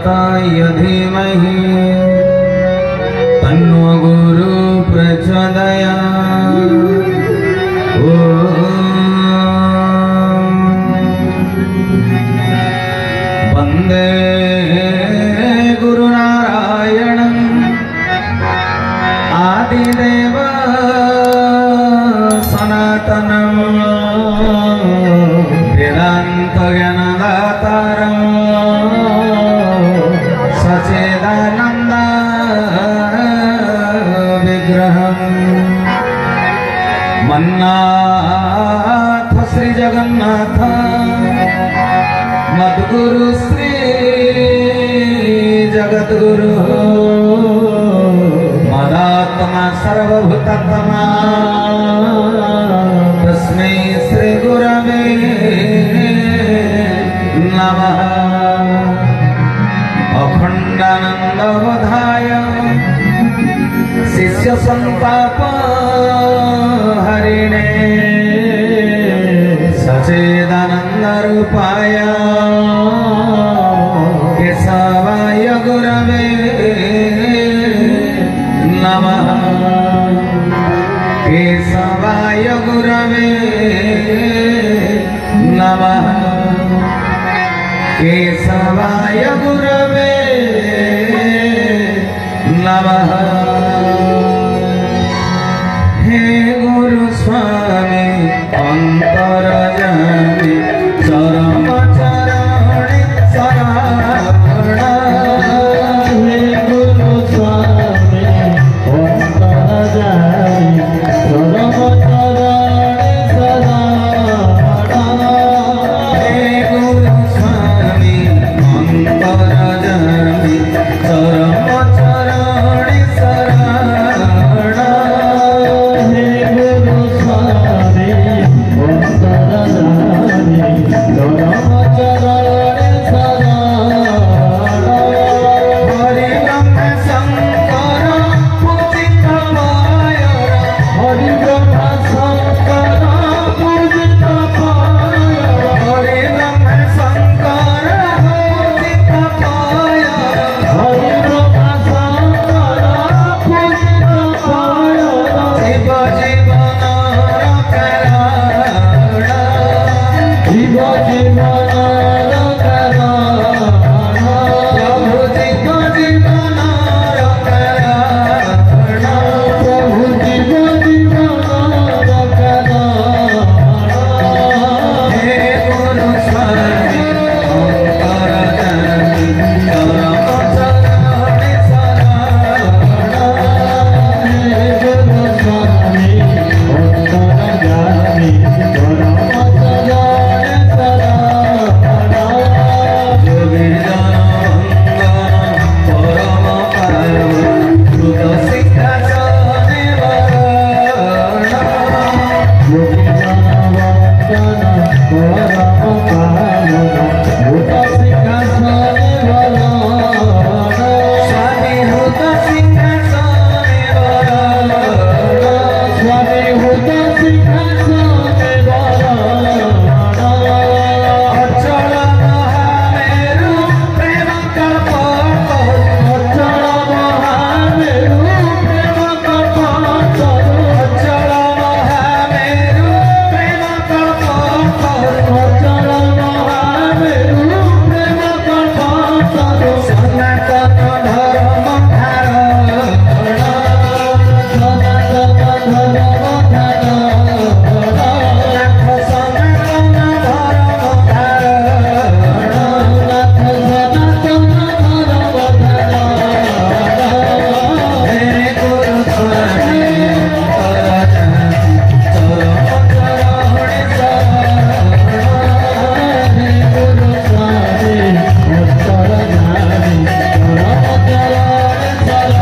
प्रचोदयाय धीमहि तन्नो गुरु प्रचोदयात्। वन्दे गुरुनारायणं आदिदेव सनातनं वेदान्तज्ञानदातारं सच्चिदानन्द विग्रहं मन्नाथ श्री जगन्नाथ मद्गुरु श्री जगद्गुरु मदात्मा सर्वभूतात्मा तस्मै श्री गुरवे नमः। अखंडानंदवधाय शिष्य संताप हरिणे सच्चिदानंद रूपाय केशवाय गुरवे नमः। केशवाय गुरवे नमः। केशवाय गुरवे नमः। हे गुरु स्वामी अंतरजामी चरम चरणी शरण। हे गुरु स्वामी अंतरजामी चरम चरणी शरण। हे गुरु स्वामी अंतरजामी चरम चरणी शरण। हे गुरु स्वामी अंतरजामी चरम चरणी शरण। हरि ब्रह्म शंकर पूजित पाय। हरि ब्रह्म शंकर पूजित पाय। हरि ब्रह्म शंकर पूजित पाय। हरि ब्रह्म शंकर पूजित पाय। शिव जीवनार कारण। शिव जीवनार कारण। प्रभु शिव जीवनार कारण। प्रभु शिव जीवनार कारण। हे गुरु स्वामी अंतरजामी चरम चरणी शरण। हे गुरु स्वामी अंतरजामी चरम चरणी शरण। योगी जनवंदन परम पावन द्रुत सिंहासने वरण। योगी जनवंदन परम पावन भूत सिंहासने वरण। स्वामी हृत सिंहासने वरण। स्वामी भूत सिंहासने वरण। अचल महामेरु प्रेम कल्पतरु। अचल महामेरु प्रेम कल्पतरु। अचल महामेरु प्रेम कल्पतरु। अचल महामेरु प्रेम कल्पतरु। सनातन धर्म धारण। सनातन धर्म धारण। नाथ सनातन धर्म धारण। नाथ सनातन धर्म धारण। हे गुरु स्वामी अंतरजामी चरम चरणी शरण। हे गुरु स्वामी अंतरजामी चरम चरणी शरण।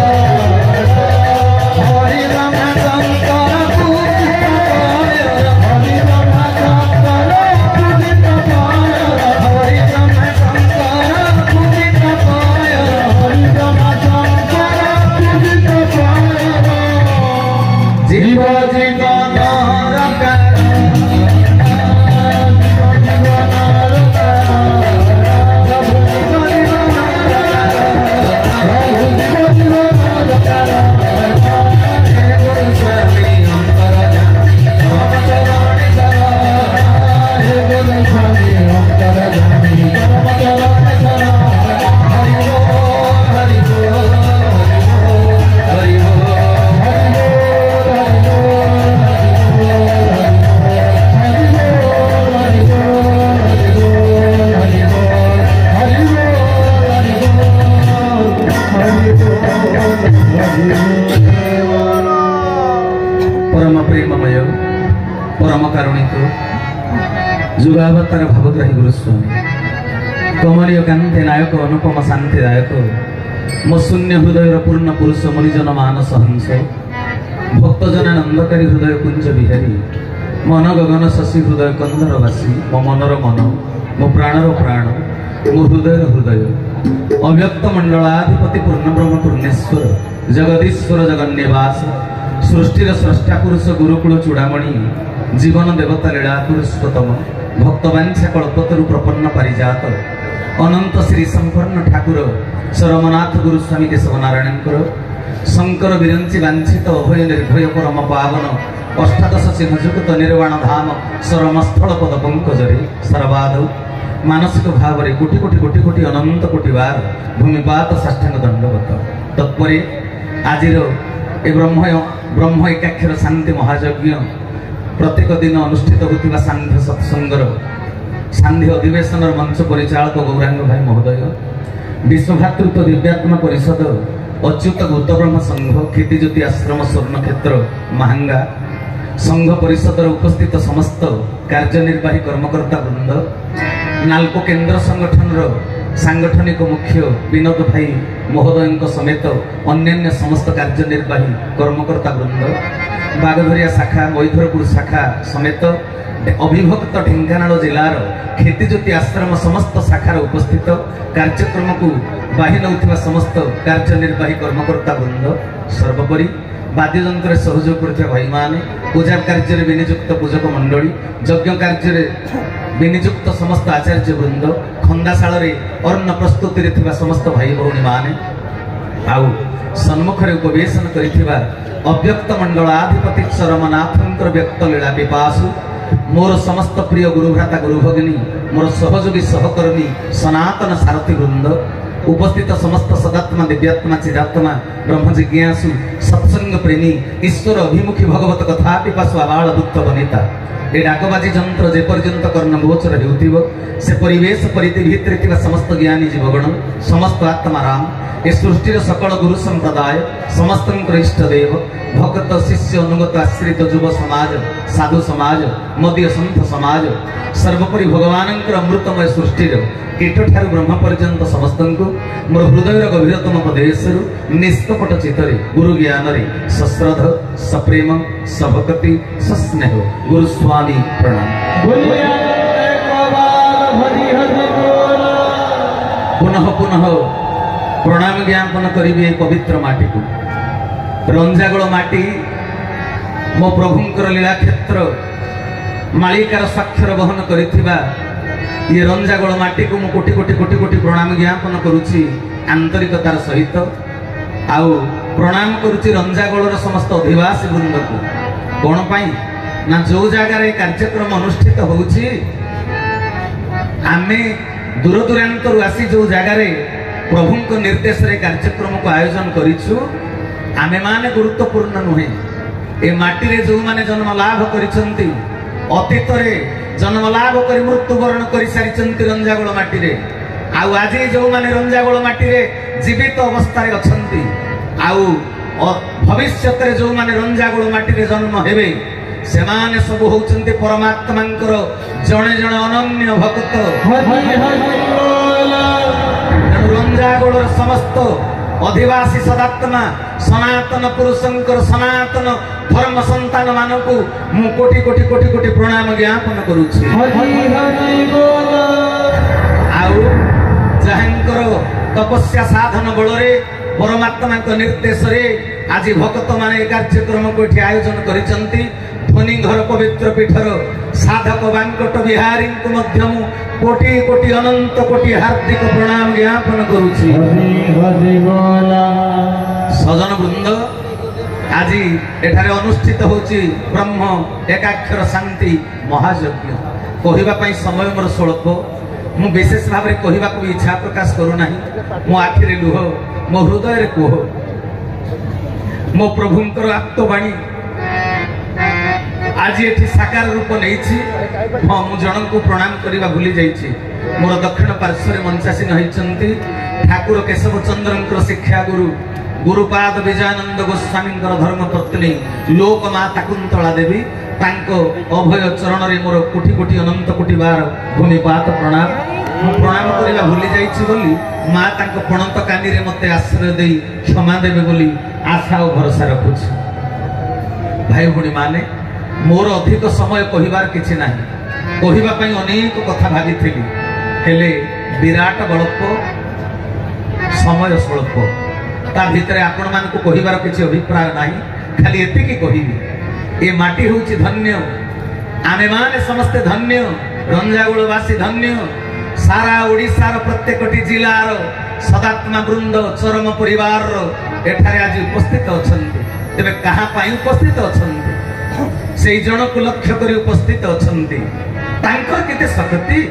हरि ब्रह्म शंकर पूजित पाय। हरि ब्रह्म शंकर पूजित पाय। हरि ब्रह्म शंकर पूजित पाय। हरि ब्रह्म शंकर पूजित पाय। जीव जीवनार कारण। परम प्रेममय परम कारुणिक जुगावतार भावग्राही गुरुस्वामी कमलीय कांति नायक अनुपम शांतिदायक मो शून्य हृदय पूर्ण पुरुष मुनिजन मानस हंस भक्तजन नंदकारी हृदय कुंज बिहारी मन गगन शशि हृदय कंदरवासी मो मनर मन मो प्राणर प्राण मो हृदय हृदय अव्यक्त मंडलाधिपति पूर्णब्रह्म पूर्णेश्वर जगदीश्वर जगन्निवास सृष्टिर स्रष्टा पुरुष गुरुकुल चूड़ामणि जीवन देवता लीला पुरुषोत्तम भक्तवांछा कल्पतरु प्रपन्न पारिजात अनंत श्री संपन्न ठाकुर सरमनाथ गुरुस्वामी केशव नारायण शंकर विरंची वांछित अभय निर्भय परम पावन अष्टादश चिन्हयुक्त निर्वाण धाम सरमस्थल पद पंकजरे सर्वाद मानसिक भाव में कोटि कोटि कोटि कोटि अनंत कोटि बार भूमिपात साष्टांग दंडवत तत्परे आज ब्रह्म एकाक्षर शांति महायज्ञ प्रत्येक दिन अनुष्ठित होता सांध्य सत्संगर सांध्य अधिवेशन मंच परिचालक गौरांग भाई महोदय विश्वभातृत्व दिव्यात्मा परिषद अच्युत गौतब्रह्म संघ क्षितिज्योति आश्रम स्वर्ण क्षेत्र महांगा संघ परिषद उपस्थित समस्त कार्यनिर्वाही कर्मकर्ता वृंद नाल्को केन्द्र संगठन सांगठनिक मुख्य विनोद भाई महोदय समेत अन्य समस्त कार्यनिर्वाही कर्मकर्ता वृंद बागधरिया शाखा मैधरपुर शाखा समेत अविभक्त ढेंकानाल जिलार क्षितिज्योति आश्रम समस्त शाखार उपस्थित कार्यक्रम को बाहि नौथिबा समस्त कार्यनिर्वाही कर्मकर्ता वृंद सर्वोपरि वाद्ययंत्र सहयोग करथिबा भाई माने पूजा कार्य विनियुक्त पूजक मंडली यज्ञ कार्य विनियुक्त समस्त आचार्य वृंद खंदाशाल अन्न प्रस्तुति थिबा समस्त भाई भौणी माने आउ सन्मुखरे उपवेशन करिथिबा अव्यक्त मंडलाधिपति सरमनाथंकर व्यक्त लीला विपासु मोर समस्त प्रिय गुरुभ्राता गुरुभगिनी मोर सहयोगी सहकर्मी सनातन सारथी वृंद उपस्थित समस्त सदात्मा दिव्यात्मा चिदात्मा ब्रह्म जिज्ञासु सत्संग प्रेमी ईश्वर अभिमुखी भगवत कथा पिपासु आबाल दुग्ध बनिता ए डाकबाजी जंत्र जे पर्यंत कर्ण गोचर हेउथिबो से परिवेश परिधि भितरे थिबा समस्त ज्ञानी जीवगण समस्त आत्मा राम ए सृष्टिर सकल गुरु संप्रदाय समस्त इष्ट देव भक्त शिष्य अनुगत आश्रित युव समाज साधु समाज मदीय संत समाज सर्वोपरि भगवानंकर अमृतमय सृष्टिर कीटठारु ब्रह्म पर्यंत समस्त मोर हृदय गभीरतम प्रदेश निष्कपट चित्तरे गुरु ज्ञान सश्रद्ध सप्रेम सभक्ति सस्नेह गुरुस्वामी प्रणाम। पुनः पुनः प्रणाम ज्ञापन करी पवित्र माटी को रंजागोल माटी मो प्रभुंकर लीला क्षेत्र मालिकार स्वाक्षर वहन करिथिबा ये रंजागोल माटी को मु कोटि कोटि कोटि कोटि प्रणाम ज्ञापन करुछि आंतरिकतार सहित आउ प्रणाम करुछि रंजागोलर समस्त अधिवासी वृंद को कोन पाई ना जो जगार कार्यक्रम अनुष्ठित होउछि आमे दूर दूरांतर आसी जो जगार प्रभुंक निर्देश रे कार्यक्रम को आयोजन करिछु आमे माने गुरुत्वपूर्ण नुहे ए माटी रे जो माने जन्म लाभ करिसंती अतीत रे जन्म लाभ करी मृत्युवरण करि सारिसंती रंजागोल माटी रे आउ आज जो माने रंजागोल माटी रे जीवित अवस्था रे अछंती आउ भविष्यत रे जो माने रंजागोल माटी रे जन्म हेबे से माने सब होउचंती परमात्मांकर जणे जणे अनन्य भक्त रंजागोलर समस्त अधिवासी सदात्मा सनातन पुरुषंकर सनातन धर्म संतान मानकु मु कोटि कोटि कोटि कोटि प्रणाम ज्ञापन करुछि आउ जहांकर तपस्या साधन बलरे परमात्मा निर्देश रे आज भक्त माने कार्यक्रम को आयोजन करिसंती ध्वनि घर पवित्र पीठर साधक बांकट बिहारी को मध्यम कोटि कोटि अनंत कोटि हार्दिक प्रणाम ज्ञापन करुछि सजन वृंद आज एठारे अनुष्ठित होछि ब्रह्म एकाक्षर शांति महायज्ञ कहवा पई समय मोर स्वल्प मु विशेष भाव में कहवा को इच्छा प्रकाश करू नाही मो आखिरे लुह मो हृदय रे कोह मो प्रभुंकर आप्तवाणी आज ये साकार रूप नहीं हाँ मु जन को प्रणाम करने भूली जाइए मोर दक्षिण पार्श्व मंचासीन होती ठाकुर केशव चंद्र शिक्षा गुरु गुरुपाद विजयानंद गोस्वामी धर्मपत्नी लोकमाता कुंतला देवी अभय चरण रे मोर कोटि कोटि अनंत कोटि बार भूमिपात प्रणाम प्रणाम करवा भूली जाइए माँ पणत कानी रे मते आश्रय दे क्षमा देवे बोली आशा और भरोसा रखुछि। भाई भूणी माने मोर अधिक समय कहिबार किछि नाही, कहिबा पई अनेक कथा भाबिथिली हेले विराट गल्प समय स्वल्प ता भितरे आपण मान को कहिबार किछि अभिप्राय नाही, खाली एतिकी कहिबी ए माटी होउछि धन्य, आमे माने समस्त धन्य, रंजागुड़वासी धन्य, सारा ओडिशार प्रत्येकटी जिलार सदात्मा वृंद चरम परिवार एठारे आज उपस्थित अछंती। तेबे कहा पाई उपस्थित अछंती सेई जन को लक्ष्य करी उपस्थित अछंती। तांकर केते शक्ति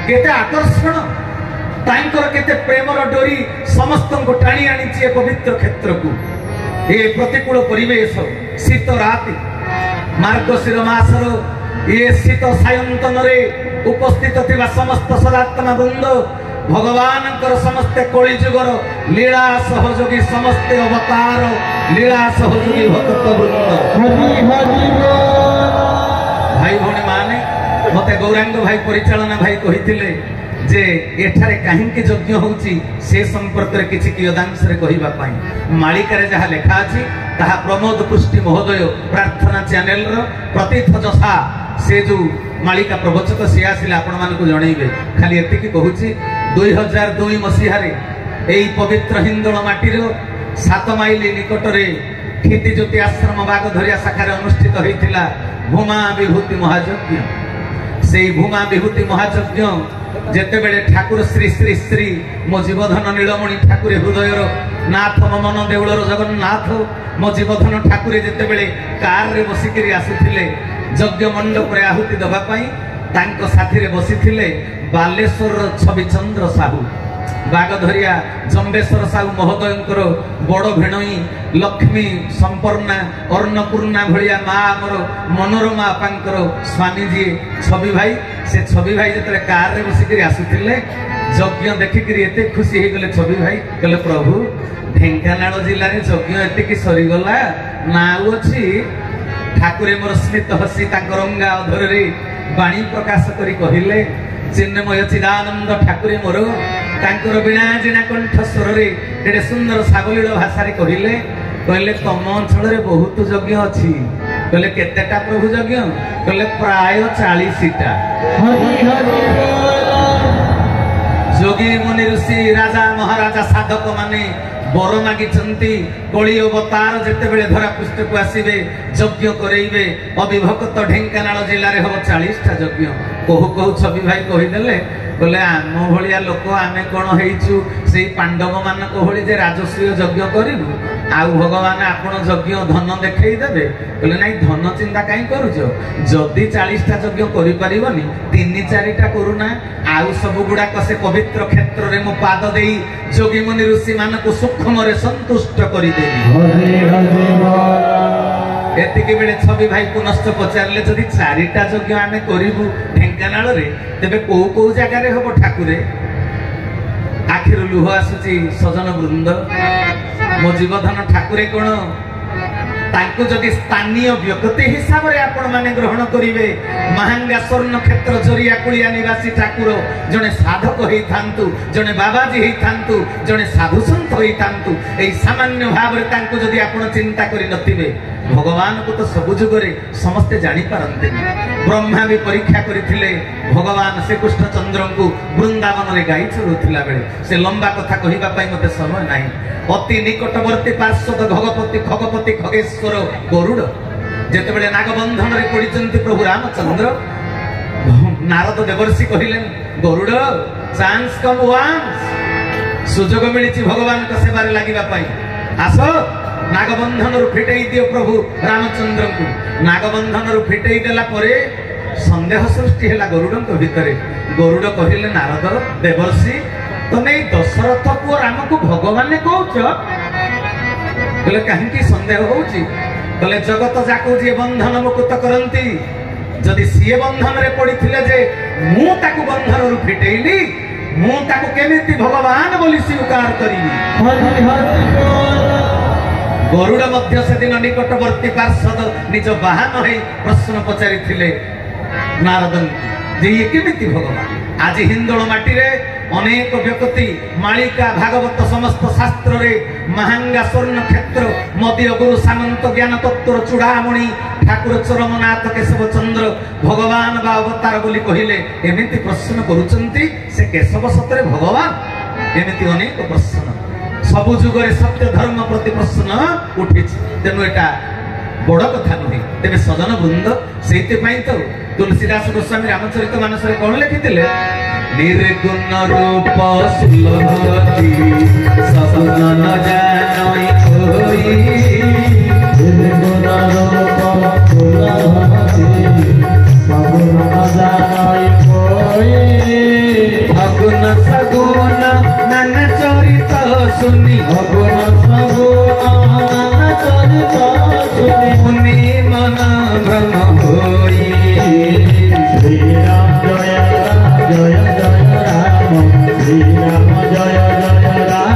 केते आकर्षण तांकर केते प्रेमर डोरी समस्त को टाणी आनी पवित्र क्षेत्र को ए प्रतिकूल परिवेश शीत राति मार्गशीर मासर ये शीत सायंतन रे उपस्थित थिबा समस्त सदात्मा वृंद भगवान समस्त कलिजुगर लीला सहयोगी समस्त अवतार लीला सहयोगी भक्त वृंद भाई भौणी माने मते गौरांग भाई परिचालना भाई कहिथिले जे एठारे काहींकि यज्ञ होउची से संपर्क रे किछि कियदांश रे कहिबा पई मालिका रे जहा लेखा अछि ताहा प्रमोद पुष्टि महोदय प्रार्थना चैनल रो प्रतिथ जसा से जो मालिका प्रवचक से आसिले आपण मान को जणैबे। खाली एतिकी कहूची 2002 मसीहा रे एई पवित्र हिंदोल माटी रो 7 माइल निकट रे खेती ज्योति आश्रम बागधरिया शाखा रे अनुष्ठित होइतिला भूमा विभूति महायज्ञ। सेई भूमा विभूति महायज्ञ जेते बेले ठाकुर श्री श्री श्री मो जीवधन नीलमणि ठाकुर हृदयर नाथ मो मन देउलर जगन्नाथ मो जीवधन ठाकुर जेते बेले कार रे बसिकरी आसुथिले यज्ञ मंडप रे आहुति दबा पई तांको साथी रे बसिथिले बालेश्वर छविचंद्र साहू बागधरिया जम्बेश्वर साहू महोदयंकर बड़ भेणई लक्ष्मी संपर्णा अन्नपूर्णा भलिया माँ आमर मनोरमा आपांकर स्वामी जी छवि भाई से छवि भाई जतले कार रे बसिकरी आसुथिले यज्ञ देखिकरी एते खुशी हे गले छवि भाई कहले प्रभु ढेंकानाल जिल्ला रे यज्ञ एते सरी गला नाउ अछि ठाकुरे मोर स्मित हसी तांकर रंगा अधर रे बाणी प्रकाश करी कहिले चिन्मय चिदानंद ठाकुरे मोर तांकर बिना जिना कंठ स्वर रे एडे सुंदर सागलील भाषा रे कहिले कहले तम अंचल रे बहुत यज्ञ अछि कहले केतेटा प्रभु यज्ञ कहले प्राय 40टा जोगी मुनि ऋषि राजा महाराजा साधक माने बर मागी कली अवतार जिते बेले धरा पृष्ठ को आसबे यज्ञ करेबे अविभक्त ढेंकानाल जिले में हम 40टा यज्ञ कहू कहू छवि भाई कहीदेले बोले आम भाया लोक आम कौन हो पांडव मान जे राजस्व यज्ञ करूँ आउ भगवान आपण यज्ञ धन देखईदेवे बोले ना धन चिंता कहीं करुच जदि 40टा यज्ञ करें 3-4टा करूना आउ सब गुड़ाक से पवित्र क्षेत्र में मो पाद दे जोगी मुनि ऋषि मान सूक्ष्म संतुष्ट करदेवी एतिके बेले छवि भाई पुनश्च पचारे जदि 4टा यज्ञ आम करूँ ढेंकानाल रे तेबे को जगार हम ठाकुरे आखिर लुह आसुची सजन वृंद मो जीवधन ठाकुरे कौन तांको जदि स्थानीय व्यक्ति हिसाब रे आपण माने ग्रहण करिवे महांगा स्वर्ण क्षेत्र जरिया कुलिया निवासी ठाकुर जने साधक होई थांतु जने बाबाजी होई थांतु जने साधु संत होई थांतु एई सामान्य भाव रे तांको जदि आपण चिंता करि नथिबे भगवान को तो सब जुगरे समस्ते जानी पारंते ब्रह्मा भी परीक्षा करथिले भगवान श्री कृष्ण चंद्र को वृंदावन रे गाई चरुथिला बेले से लंबा कथा कहिबा पई मते समय नाही अति निकटवर्ती पार्श्वद भगवती खगपति खगेश्वर गरुड़ जेते बेले नागबंधन रे पड़िचंती प्रभु रामचंद्र नारद देवर्षि कहिले गरुड़ चांस कम वांस सुजोग मिलिछि भगवान को सेवा रे लागिबा पई आसो नागबंधन रु फिटई दियो प्रभु रामचंद्र को नागबंधन रु फिटई देला परे संदेह सृष्टि हैला गरुड़ को भितरे गरुड़ कहिले नारद देवर्षि तमे दशरथ को राम को भगवान ने कहउछ कहले काहेकि संदेह होउची कहले जगत जाको जे बंधन मुक्त करंती जदि सीए बंधन रे पड़िथिले जे मु ताकू बंधन रु फिटेइली मु ताकू केमिति भगवान बोली स्वीकार करिवि गरुड़ मध्य से दिन निकटवर्ती पार्षद निज बाहन है प्रश्न पचारि नारद जे ये केमिति भगवान आज हिंदोल माटी रे अनेक व्यक्ति मालिका भागवत समस्त शास्त्र रे महांगा स्वर्ण क्षेत्र मध्य गुरु सामंत ज्ञान तत्व चूड़ामणि ठाकुर चरमनाथ केशव चंद्र भगवान बा अवतार बोली कहिले एमिति प्रश्न करूचंती से केशव सतरे भगवान एमिति अनेक प्रश्न सबु जुगरे सत्य धर्म प्रति प्रश्न उठी तेणु एटा बड़ कथा नुहे तेरे सजन वृंद से तो तुलसीदास गोस्वामी रामचरित मानस कौन लिखिले निर्गुण रूप सुलभती सगुण जानई कोई निर्गुण रूप सुलभती सगुण जानई कोई अगुण सगुण नन चरित सुनी अगुण सगुण नन चरित सुनी मुनि मन भ्रम होई श्री राम जय जय जय राम श्री राम जय जय राम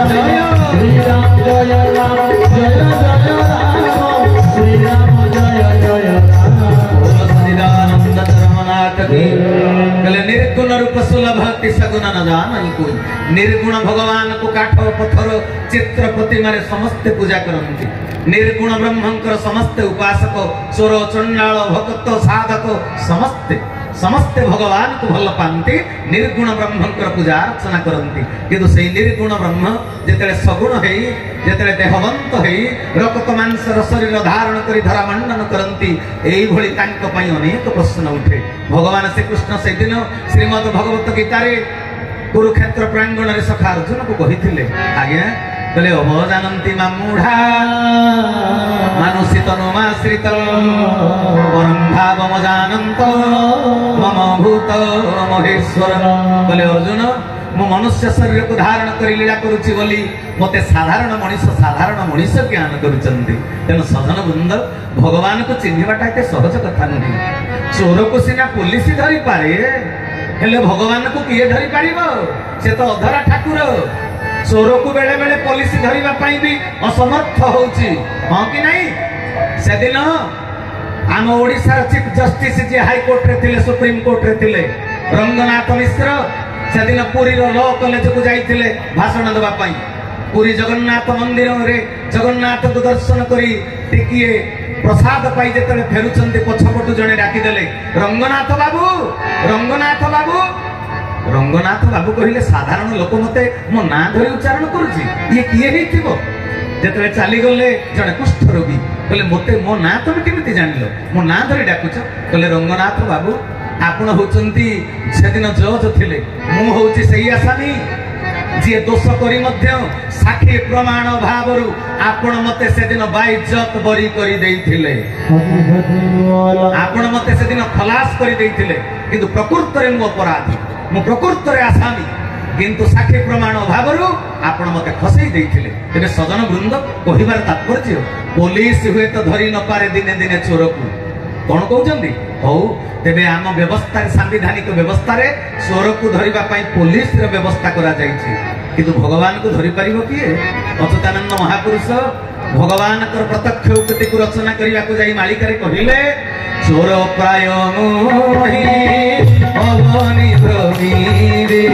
श्री राम जय राम जय जय राम श्री राम जय जय राम श्रीरानंद धर्मनाथ की कले निर्गुण रूप सुलभति सगुण न जानई कोई निर्गुण भगवान को काठ पत्थर चित्र प्रतिमा समस्ते पूजा करती निर्गुण ब्रह्मंकर समस्ते उपासक चोर चंडाल भक्त साधक समस्ते समस्ते भगवान को भल पाती निर्गुण ब्रह्मंकर पूजा अर्चना करती किंतु से निर्गुण ब्रह्म जेते सगुण है जेते देहवंत है रक्त मांसर शरीर धारण कर धरा मंडन करती अनेक प्रश्न उठे भगवान श्रीकृष्ण से दिन श्रीमद भगवत गीता कुरुक्षेत्र प्रांगण में सखा अर्जुन को कही आज्ञा बोले अवजानती मूढ़ा मानुषी तनुमाश्रित परम भाव जानत मम भूत महेश्वर बोले अर्जुन मु मनुष्य शरीर को धारण कर लीला करुच्ची बोली मते साधारण मनीष ज्ञान करुचंती तेणु सजन वृंद भगवान को चिन्हवाटा एते सहज कथा नुहे चोर को सिना पुलिस धरी पारे हेले भगवान को किए धरी पारिबो से तो अधरा ठाकुर चोर को बेले बेले पुलिस धरिबा पई भी असमर्थ होउची हां कि नहीं से दिन आम Odisha chief justice J high court रे थिले सुप्रीम कोर्ट रे थिले रंगनाथ मिश्र से दिन पुरी रो लॉ कॉलेज को जाइथिले भाषण देबा पई पुरी जगन्नाथ मंदिर रे जगन्नाथ को दर्शन करी टिकिए प्रसाद पाई जेतले फेरुचंती पछपटु जने डाकी देले रंगनाथ बाबू कहले साधारण लोक मते मो ना धरी उच्चारण करूची ये किए हेतिबो जेतले चली गले जने कुष्ठ रोगी कहले मते मो ना तुम केमिति जानिलो मो ना धरी डाकुछ कहले रंगनाथ बाबू आपण होचंती सेदिन जज थिले मु होची सही आसामी जी दोष करी मध्य साक्षी प्रमाण भावरु आपण मते सेदिन बाइज्जत बरी करी देइथिले आपण मते सेदिन खलास करी देइथिले किंतु प्रकृत रे मु अपराधी मु प्रकृत रे आसामी किंतु साक्षी प्रमाण भावरु आपण मते खसई देइथिले तेबे सजन वृंद कहिबार तात्पर्य पुलिस हुए तो धरी न पारे दिने दिने चोर को कौन कहउचंदी हो तेबे आम व्यवस्था संवैधानिक व्यवस्था रे चोर को धरिबा पई पुलिस रे व्यवस्था करा जायछि किंतु भगवान को धरि परिबो किए अच्युतानंद महापुरुष भगवान कर प्रत्यक्ष उक्ति को रचना करिया को जाई मालिका रे कहिले चोर प्राय मोहि अवनि भ्रमी रे